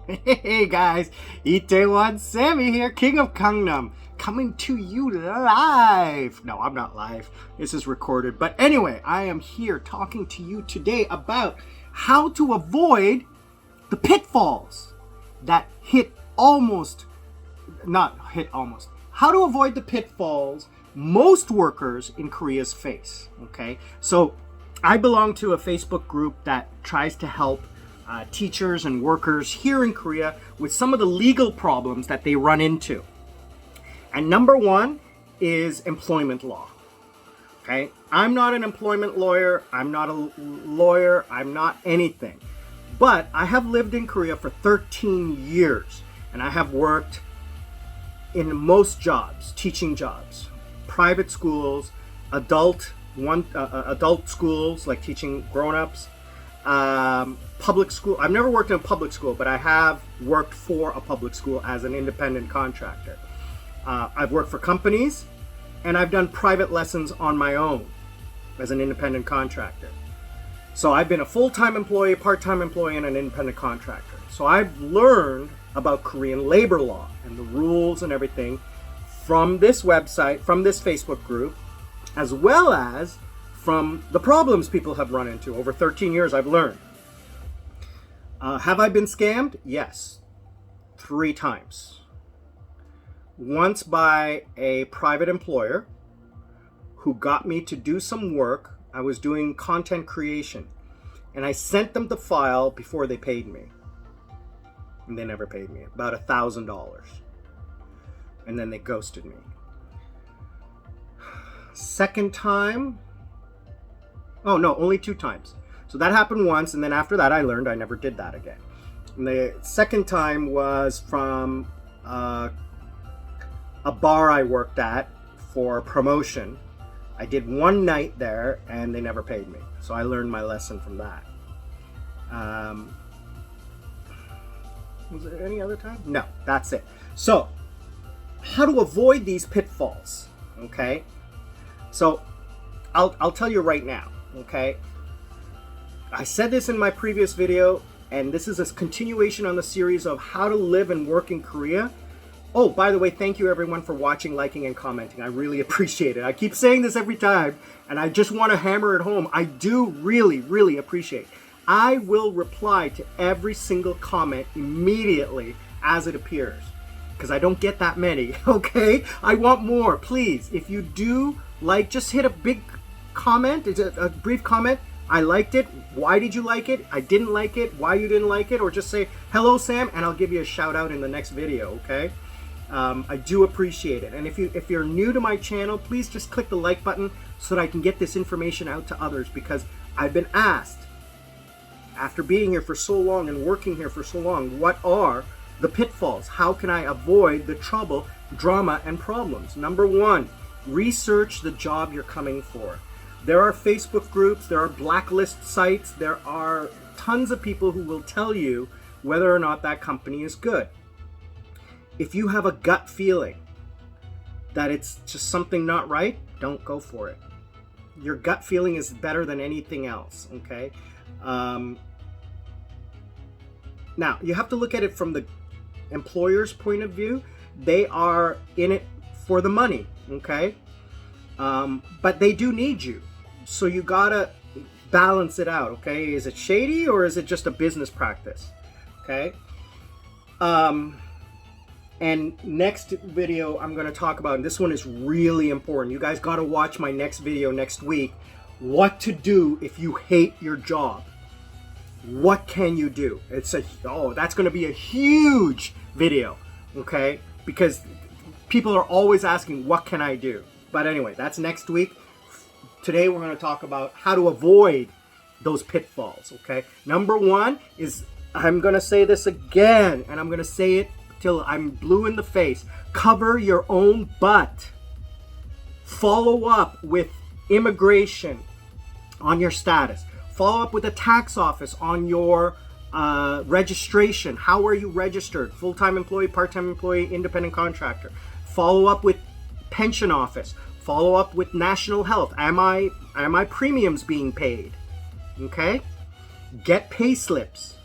Hey guys, itaewon Sammy here, King of Gangnam, coming to you live. No, I'm not live. This is recorded. But anyway, I am here talking to you today about how to avoid the pitfalls that how to avoid the pitfalls most workers in Korea's face. Okay, so I belong to a Facebook group that tries to help teachers and workers here in Korea with some of the legal problems that they run into. And number one is employment law. Okay, I'm not an employment lawyer, I'm not a lawyer, I'm not anything. But I have lived in Korea for 13 years and I have worked in most jobs, teaching jobs, private schools, adult schools like teaching grown-ups, public school. I've never worked in a public school, but I have worked for a public school as an independent contractor. I've worked for companies and I've done private lessons on my own as an independent contractor. So I've been a full-time employee, part-time employee, and an independent contractor. So I've learned about Korean labor law and the rules and everything from this website, from this Facebook group, as well as from the problems people have run into. Over 13 years, I've learned. Have I been scammed? Yes. 3 times. Once by a private employer who got me to do some work. I was doing content creation and I sent them the file before they paid me. And they never paid me, about $1,000. And then they ghosted me. Second time, oh no, only 2 times. So that happened once, and then after that I learned I never did that again. And the second time was from a bar I worked at for promotion. I did 1 night there and they never paid me. So I learned my lesson from that. Was there any other time? No, that's it. So how to avoid these pitfalls, okay? So I'll tell you right now, okay? I said this in my previous video, and this is a continuation on the series of how to live and work in Korea. Oh, by the way, thank you everyone for watching, liking, and commenting. I really appreciate it. I keep saying this every time, and I just want to hammer it home. I do really, really appreciate it. I will reply to every single comment immediately as it appears, because I don't get that many, okay? I want more, please. If you do like, just hit a big comment, a brief comment. I liked it. Why did you like it? I didn't like it. Why you didn't like it? Or just say, hello, Sam, and I'll give you a shout out in the next video, okay? I do appreciate it. And if you're new to my channel, please just click the like button so that I can get this information out to others, because I've been asked, after being here for so long and working here for so long, what are the pitfalls? How can I avoid the trouble, drama, and problems? Number 1, research the job you're coming for. There are Facebook groups, there are blacklist sites, there are tons of people who will tell you whether or not that company is good. If you have a gut feeling that it's just something not right, don't go for it. Your gut feeling is better than anything else, okay? Now, you have to look at it from the employer's point of view. They are in it for the money, okay? But they do need you. So you gotta balance it out, okay? Is it shady or is it just a business practice, okay? And next video I'm going to talk about, and this one is really important. You guys got to watch my next video next week. What to do if you hate your job. What can you do? That's going to be a huge video, okay? Because people are always asking, what can I do? But anyway, that's next week. Today we're going to talk about how to avoid those pitfalls, okay? Number 1 is, I'm going to say this again, and I'm going to say it till I'm blue in the face. Cover your own butt. Follow up with immigration on your status. Follow up with the tax office on your registration. How are you registered? Full-time employee, part-time employee, independent contractor. Follow up with pension office. Follow up with national health. Am I premiums being paid? Okay? Get pay slips.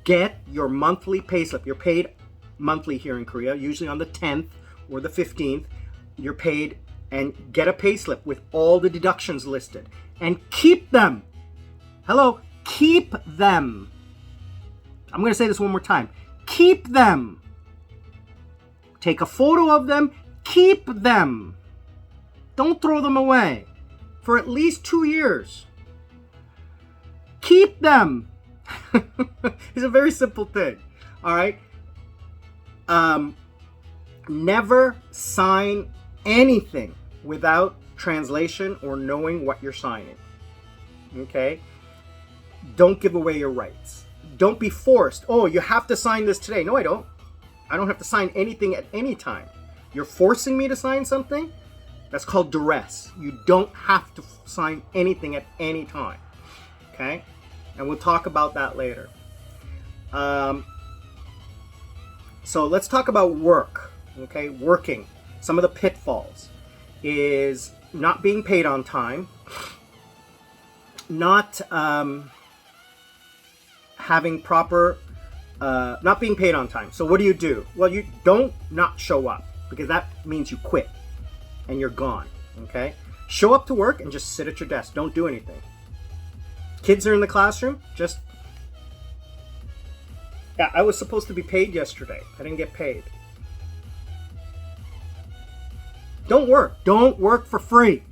get your monthly payslip. You're paid monthly here in Korea, usually on the 10th or the 15th. You're paid, and get a payslip with all the deductions listed and keep them. Hello, keep them. I'm going to say this one more time. Keep them. Take a photo of them. Keep them. Don't throw them away for at least 2 years. Keep them. It's a very simple thing. All right. Never sign anything without translation or knowing what you're signing. Okay? Don't give away your rights. Don't be forced. Oh, you have to sign this today. No, I don't. I don't have to sign anything at any time. You're forcing me to sign something? That's called duress. You don't have to sign anything at any time. Okay? And we'll talk about that later. So let's talk about work. Okay? Working. Some of the pitfalls is not being paid on time, not having proper, not being paid on time. So what do? Well, you don't not show up, because that means you quit and you're gone. Okay? Show up to work and just sit at your desk. Don't do anything. Kids are in the classroom, just... Yeah, I was supposed to be paid yesterday. I didn't get paid. Don't work. Don't work for free.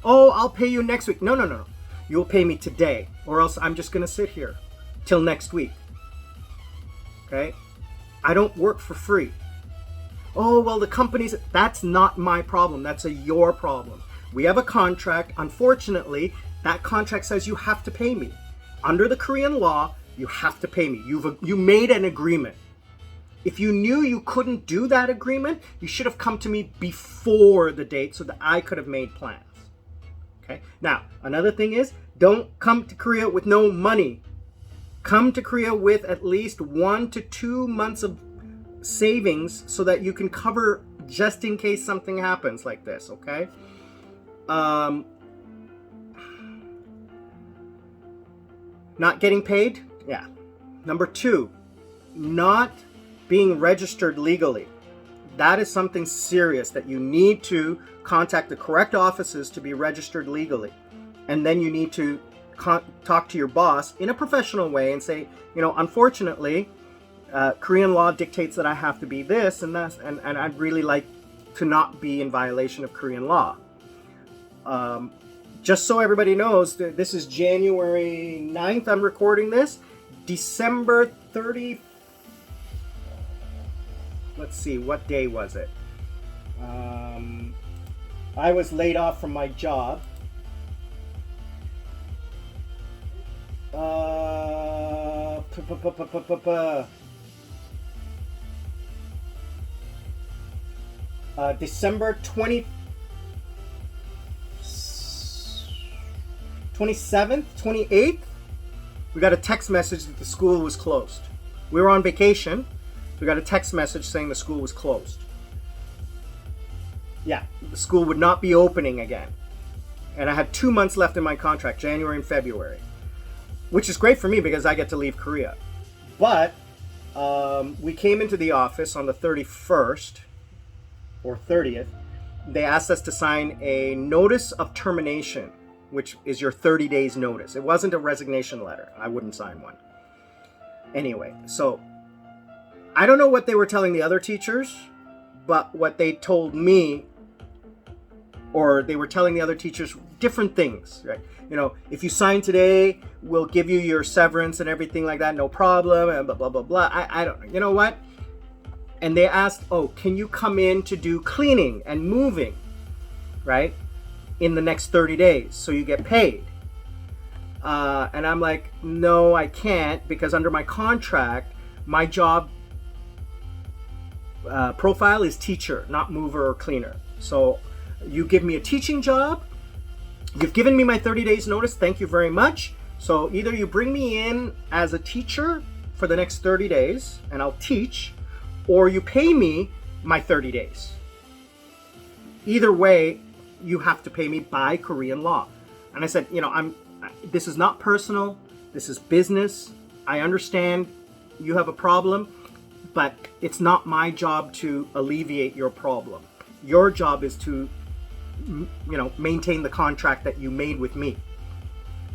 Oh, I'll pay you next week. No. You'll pay me today, or else I'm just going to sit here till next week. Okay? I don't work for free. Oh, well, the company's... That's not my problem. That's your problem. We have a contract. Unfortunately, that contract says you have to pay me. Under the Korean law, you have to pay me. You made an agreement. If you knew you couldn't do that agreement, you should have come to me before the date so that I could have made plans. Okay? Now, another thing is, don't come to Korea with no money. Come to Korea with at least 1 to 2 months of savings so that you can cover just in case something happens like this, okay? Not getting paid? Yeah. Number 2, not being registered legally. That is something serious that you need to contact the correct offices to be registered legally. And then you need to talk to your boss in a professional way and say, unfortunately, Korean law dictates that I have to be this and that, and I'd really like to not be in violation of Korean law. Just so everybody knows, this is January 9th. I'm recording this. December 30th. Let's see, what day was it? I was laid off from my job. December 27th, 28th, we got a text message that the school was closed. We were on vacation. We got a text message saying the school was closed. Yeah, the school would not be opening again. And I had 2 months left in my contract, January and February, which is great for me because I get to leave Korea. But we came into the office on the 31st or 30th. They asked us to sign a notice of termination, which is your 30 days notice. It wasn't a resignation letter. I wouldn't sign one. Anyway, so I don't know what they were telling the other teachers, but what they told me, or they were telling the other teachers different things, right? If you sign today, we'll give you your severance and everything like that, no problem, and blah, blah, blah, blah. I don't know. You know what? And they asked, oh, can you come in to do cleaning and moving, right, in the next 30 days so you get paid? And I'm like, no, I can't, because under my contract, my job profile is teacher, not mover or cleaner. So you give me a teaching job. You've given me my 30 days notice. Thank you very much. So either you bring me in as a teacher for the next 30 days and I'll teach, or you pay me my 30 days. Either way, you have to pay me by Korean law. And I said, this is not personal. This is business. I understand you have a problem, but it's not my job to alleviate your problem. Your job is to, maintain the contract that you made with me.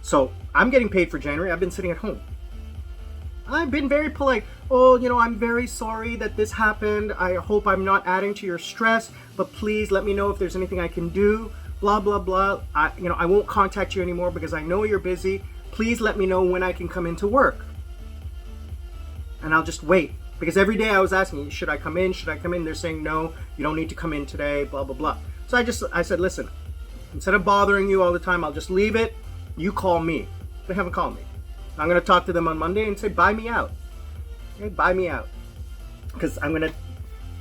So I'm getting paid for January. I've been sitting at home. I've been very polite. Oh, I'm very sorry that this happened. I hope I'm not adding to your stress, but please let me know if there's anything I can do. Blah, blah, blah. I won't contact you anymore because I know you're busy. Please let me know when I can come into work. And I'll just wait. Because every day I was asking, should I come in? Should I come in? They're saying, no, you don't need to come in today, blah, blah, blah. So I said, listen, instead of bothering you all the time, I'll just leave it. You call me. They haven't called me. I'm going to talk to them on Monday and say, buy me out. Okay, buy me out. Because I'm going to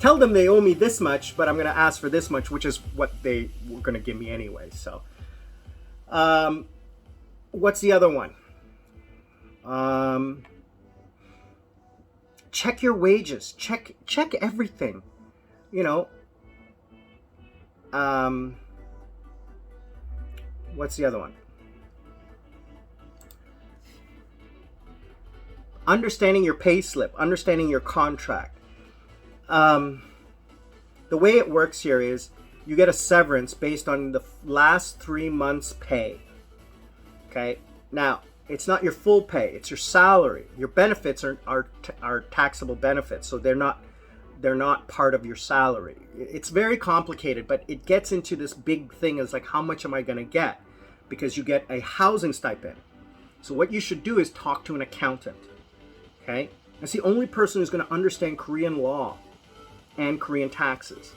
tell them they owe me this much, but I'm going to ask for this much, which is what they were going to give me anyway. So, what's the other one? Check your wages. Check everything. What's the other one? Understanding your pay slip, understanding your contract. The way it works here is you get a severance based on the last 3 months' pay. Okay? Now, it's not your full pay, it's your salary. Your benefits are taxable benefits, so they're not part of your salary. It's very complicated, but it gets into this big thing is like, how much am I going to get? Because you get a housing stipend. So what you should do is talk to an accountant. Okay? That's the only person who's going to understand Korean law and Korean taxes.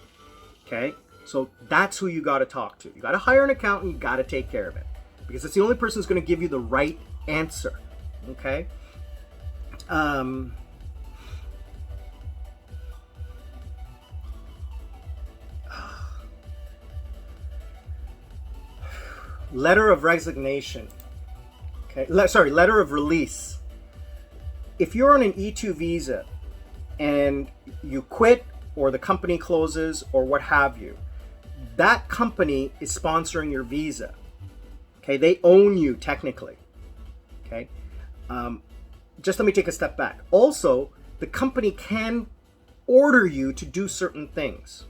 Okay? So that's who you got to talk to. You got to hire an accountant, you got to take care of it. Because it's the only person who's going to give you the right answer. Okay? Letter of resignation. Okay? Letter of release. If you're on an E2 visa and you quit or the company closes or what have you, that company is sponsoring your visa. Okay, they own you technically. Okay, just let me take a step back. Also, the company can order you to do certain things.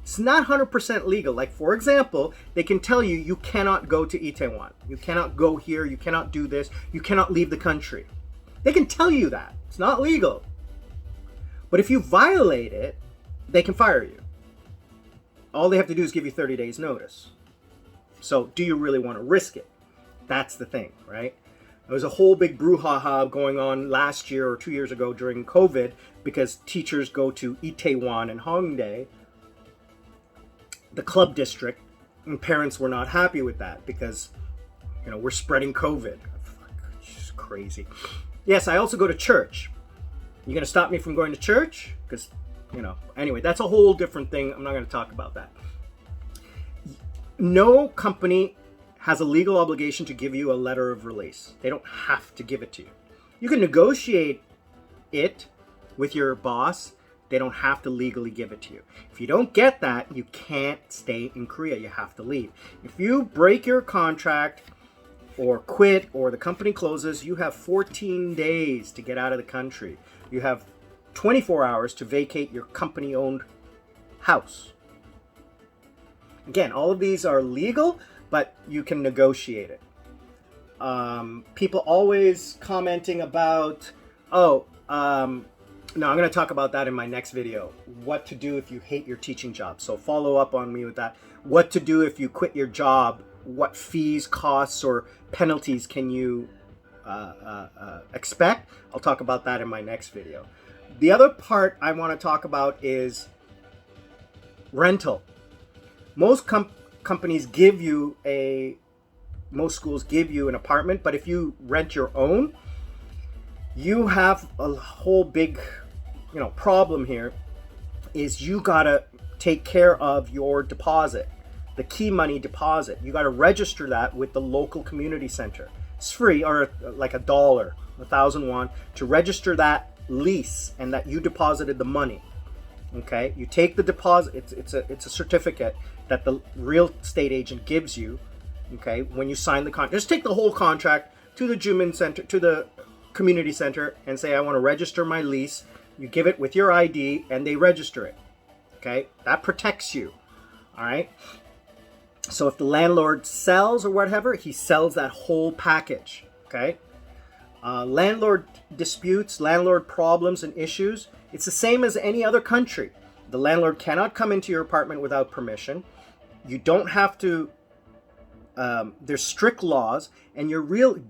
It's not 100% legal. Like, for example, they can tell you, you cannot go to Itaewon. You cannot go here. You cannot do this. You cannot leave the country. They can tell you that. It's not legal. But if you violate it, they can fire you. All they have to do is give you 30 days notice. So do you really want to risk it? That's the thing, right? There was a whole big brouhaha going on last year or 2 years ago during COVID because teachers go to Itaewon and Hongdae, the club district, and parents were not happy with that because, we're spreading COVID. It's crazy. Yes, I also go to church. You going to stop me from going to church? Because, anyway, that's a whole different thing. I'm not going to talk about that. No company has a legal obligation to give you a letter of release. They don't have to give it to you. You can negotiate it with your boss. They don't have to legally give it to you. If you don't get that, you can't stay in Korea. You have to leave. If you break your contract or quit or the company closes, you have 14 days to get out of the country. You have 24 hours to vacate your company-owned house. Again, all of these are legal, but you can negotiate it. People always commenting about, no, I'm going to talk about that in my next video. What to do if you hate your teaching job. So follow up on me with that. What to do if you quit your job. What fees, costs, or penalties can you expect? I'll talk about that in my next video. The other part I want to talk about is rental. Most companies give you most schools give you an apartment, but if you rent your own, you have a whole big, problem here is you gotta take care of your deposit, the key money deposit. You gotta register that with the local community center. It's free, or like $1, 1,000 won, to register that lease and that you deposited the money. Okay, you take the deposit. It's a certificate that the real estate agent gives you. Okay, when you sign the contract, just take the whole contract to the Jumin Center, to the community center and say, I want to register my lease. You give it with your ID and they register it. Okay, that protects you. All right. So if the landlord sells or whatever, he sells that whole package. Okay. Landlord disputes, landlord problems and issues. It's the same as any other country. The landlord cannot come into your apartment without permission. You don't have to. There's strict laws, and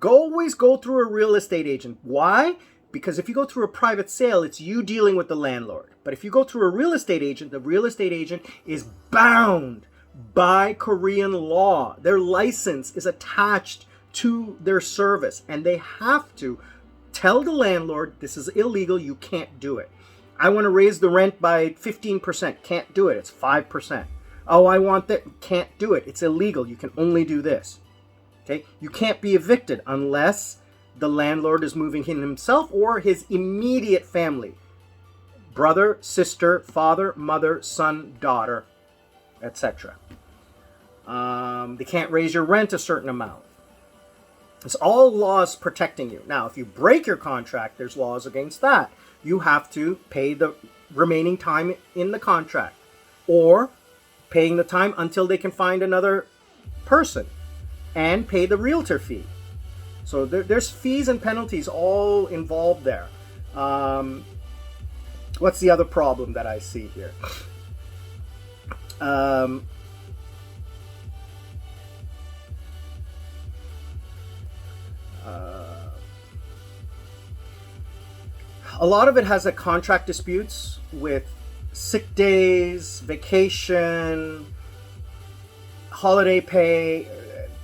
always go through a real estate agent. Why? Because if you go through a private sale, it's you dealing with the landlord. But if you go through a real estate agent, the real estate agent is bound by Korean law. Their license is attached to their service, and they have to tell the landlord, this is illegal, you can't do it. I want to raise the rent by 15%, can't do it, it's 5%. Oh, I want that, can't do it, it's illegal, you can only do this. Okay, you can't be evicted unless the landlord is moving in himself or his immediate family. Brother, sister, father, mother, son, daughter, etc. They can't raise your rent a certain amount. It's all laws protecting you. Now, if you break your contract, there's laws against that. You have to pay the remaining time in the contract, or paying the time until they can find another person, and pay the realtor fee. So there's fees and penalties all involved there. What's the other problem that I see here? A lot of it has a contract disputes with sick days, vacation, holiday pay.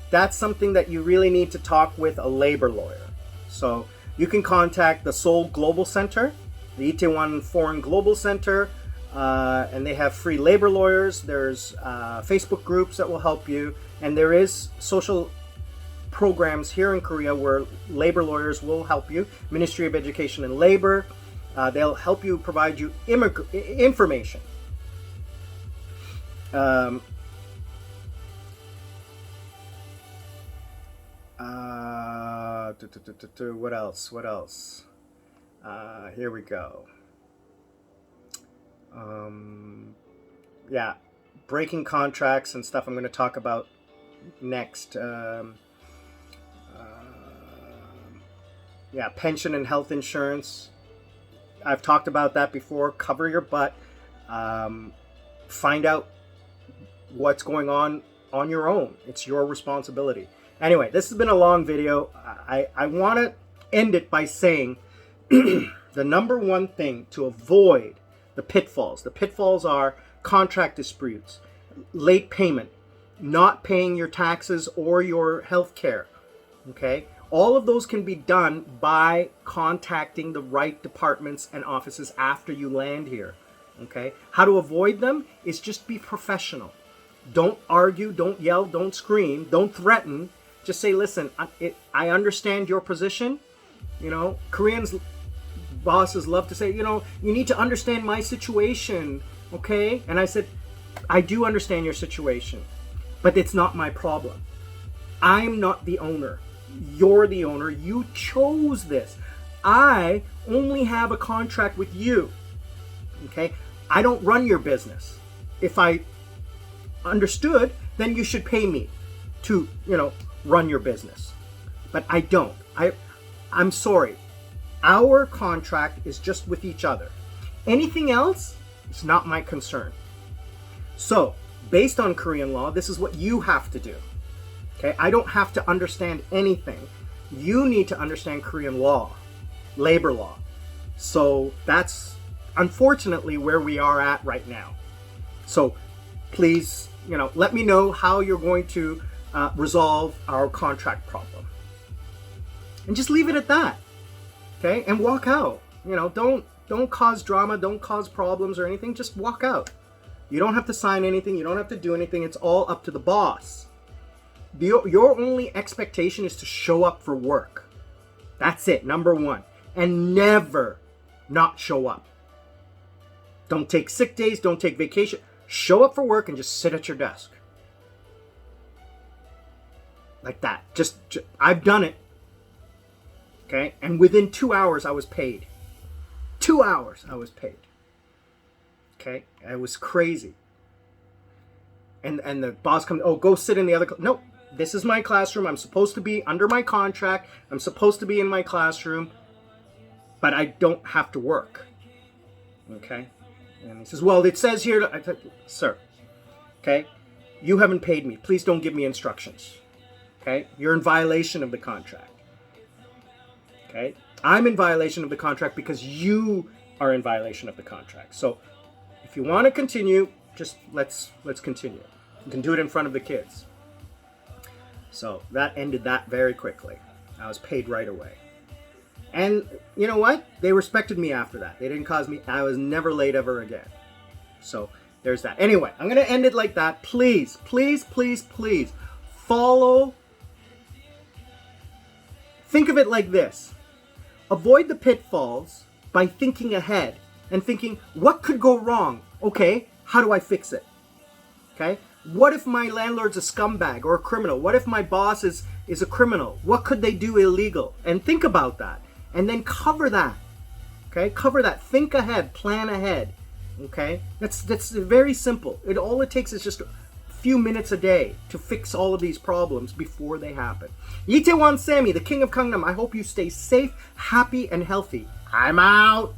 That's something that you really need to talk with a labor lawyer. So you can contact the Seoul Global Center, the itaewon Foreign Global Center, and they have free labor lawyers. There's Facebook groups that will help you, and there is social programs here in Korea where labor lawyers will help you. Ministry of Education and Labor, they'll help you, provide you information. What else? Here we go. Yeah, breaking contracts and stuff I'm going to talk about next. Yeah, pension and health insurance. I've talked about that before. Cover your butt. Find out what's going on your own. It's your responsibility. Anyway, this has been a long video. I want to end it by saying the number one thing to avoid the pitfalls. The pitfalls are contract disputes, late payment, not paying your taxes or your health care. Okay? All of those can be done by contacting the right departments and offices after you land here. Okay? How to avoid them is just be professional. Don't argue, don't yell, don't scream, don't threaten. Just say, listen, I understand your position. You know, Koreans bosses love to say, you know, you need to understand my situation. Okay? And I said, I do understand your situation, but it's not my problem. I'm not the owner. You're the owner. You chose this. I only have a contract with you. Okay? I don't run your business. If I understood, then you should pay me to, you know, run your business. But I don't. I'm sorry. Our contract is just with each other. Anything else is not my concern. So, based on Korean law, this is what you have to do. Okay? I don't have to understand anything. You need to understand Korean law, labor law. So that's unfortunately where we are at right now. So please, you know, let me know how you're going to resolve our contract problem. And just leave it at that. Okay? And walk out. You know, don't cause drama, don't cause problems or anything. Just walk out. You don't have to sign anything. You don't have to do anything. It's all up to the boss. Your only expectation is to show up for work. That's it, number one. And never not show up. Don't take sick days, don't take vacation. Show up for work and just sit at your desk. Like that. Just I've done it. Okay? And within 2 hours, I was paid. 2 hours, I was paid. Okay? It was crazy. And the boss comes, oh, go sit in the other class. No, this is my classroom. I'm supposed to be under my contract. I'm supposed to be in my classroom. But I don't have to work. Okay? And he says, well, it says here, sir, okay, you haven't paid me. Please don't give me instructions. Okay? You're in violation of the contract. Okay? I'm in violation of the contract because you are in violation of the contract. So if you want to continue, just let's continue. You can do it in front of the kids. So that ended that very quickly. I was paid right away. And you know what? They respected me after that. They didn't cause me, I was never late ever again. So there's that. Anyway, I'm going to end it like that. Please, please, please, please follow. Think of it like this. Avoid the pitfalls by thinking ahead and thinking, what could go wrong? Okay, how do I fix it? Okay? What if my landlord's a scumbag or a criminal? What if my boss is a criminal? What could they do illegal? And think about that. And then cover that. Okay? Cover that. Think ahead. Plan ahead. Okay? That's very simple. All it takes is just a few minutes a day to fix all of these problems before they happen. Itaewon Sammy, the king of Gangnam. I hope you stay safe, happy, and healthy. I'm out.